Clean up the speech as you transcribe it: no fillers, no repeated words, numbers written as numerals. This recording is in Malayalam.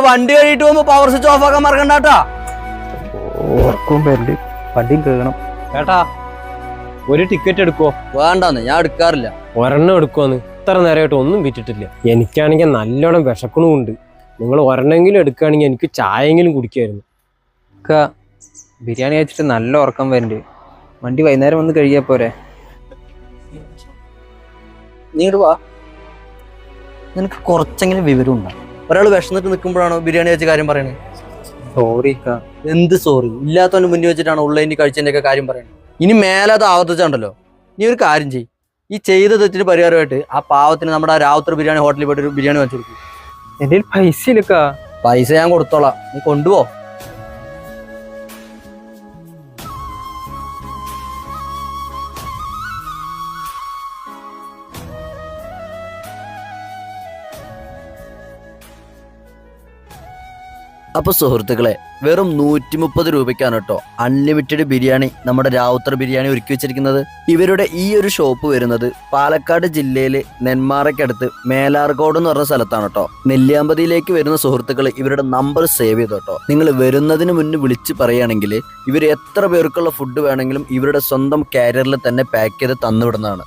വണ്ടി കഴിയിട്ട് പോകുമ്പോ പവർ സ്വിച്ച് ഓഫ് ആക്കാൻ മറക്കണ്ടാട്ടാ. ഓർക്കും വരണ്ട്, വണ്ടിയും കേൾക്കണം. ഏട്ടാ ഒരു ടിക്കറ്റ് എടുക്കോ? വേണ്ടാന്ന്, ഞാൻ എടുക്കാറില്ല. ഒരെണ്ണം എടുക്കുവന്ന് ഇത്ര നേരമായിട്ട് ഒന്നും വിറ്റിട്ടില്ല. എനിക്കാണെങ്കിൽ നല്ലോണം വിശക്കണമുണ്ട്. നിങ്ങൾ ഒരെണ്ണമെങ്കിലും എടുക്കുകയാണെങ്കിൽ എനിക്ക് ചായയെങ്കിലും കുടിക്കായിരുന്നു. ബിരിയാണി കഴിച്ചിട്ട് നല്ല ഉറക്കം വരുന്നുണ്ട്. വണ്ടി വൈകുന്നേരം വന്ന് കഴിയാ പോരെ? നീ ഇങ്ങോട്ട് വാ. നിനക്ക് കുറച്ചെങ്കിലും വിവരം ഉണ്ടാ. ഒരാൾ വിഷന്നിട്ട് നിൽക്കുമ്പോഴാണോ ബിരിയാണി കഴിച്ച കാര്യം പറയണേ? സോറി. എന്ത് സോറി? ഇല്ലാത്തവന് മുന്നിൽ വെച്ചിട്ടാണോ ഉള്ളതിന് കഴിച്ചതിന്റെ ഒക്കെ കാര്യം പറയണേ? ഇനി മേലാതെ ആവർത്തിച്ചുണ്ടല്ലോ. നീ ഒരു കാര്യം ചെയ്യ്. ഈ ചെയ്ത തെറ്റിന് പരിഹാരമായിട്ട് ആ പാവത്തിന് നമ്മുടെ രാവുത്തർ ബിരിയാണി ഹോട്ടലിൽ പോയിട്ട് ഒരു ബിരിയാണി വാങ്ങിച്ചു കൊടുക്കും. എന്റെ പൈസ ഇല്ലക്കാ. പൈസ ഞാൻ കൊടുത്തോളാം, നീ കൊണ്ടുപോ. അപ്പോൾ സുഹൃത്തുക്കളെ, വെറും 130 രൂപയ്ക്കാണ് കേട്ടോ അൺലിമിറ്റഡ് ബിരിയാണി നമ്മുടെ രാവുത്തർ ബിരിയാണി ഒരുക്കി വെച്ചിരിക്കുന്നത്. ഇവരുടെ ഈ ഒരു ഷോപ്പ് വരുന്നത് പാലക്കാട് ജില്ലയിലെ നെന്മാറയ്ക്കടുത്ത് മേലാർകോട് എന്ന് പറഞ്ഞ സ്ഥലത്താണ് കേട്ടോ. നെല്ലിയാമ്പതിയിലേക്ക് വരുന്ന സുഹൃത്തുക്കൾ ഇവരുടെ നമ്പർ സേവ് ചെയ്തു കേട്ടോ. നിങ്ങൾ വരുന്നതിന് മുന്നേ വിളിച്ച് പറയുകയാണെങ്കിൽ ഇവർ എത്ര പേർക്കുള്ള ഫുഡ് വേണമെങ്കിലും ഇവരുടെ സ്വന്തം കാരിയറിൽ തന്നെ പാക്ക് ചെയ്ത് തന്നുവിടുന്നതാണ്.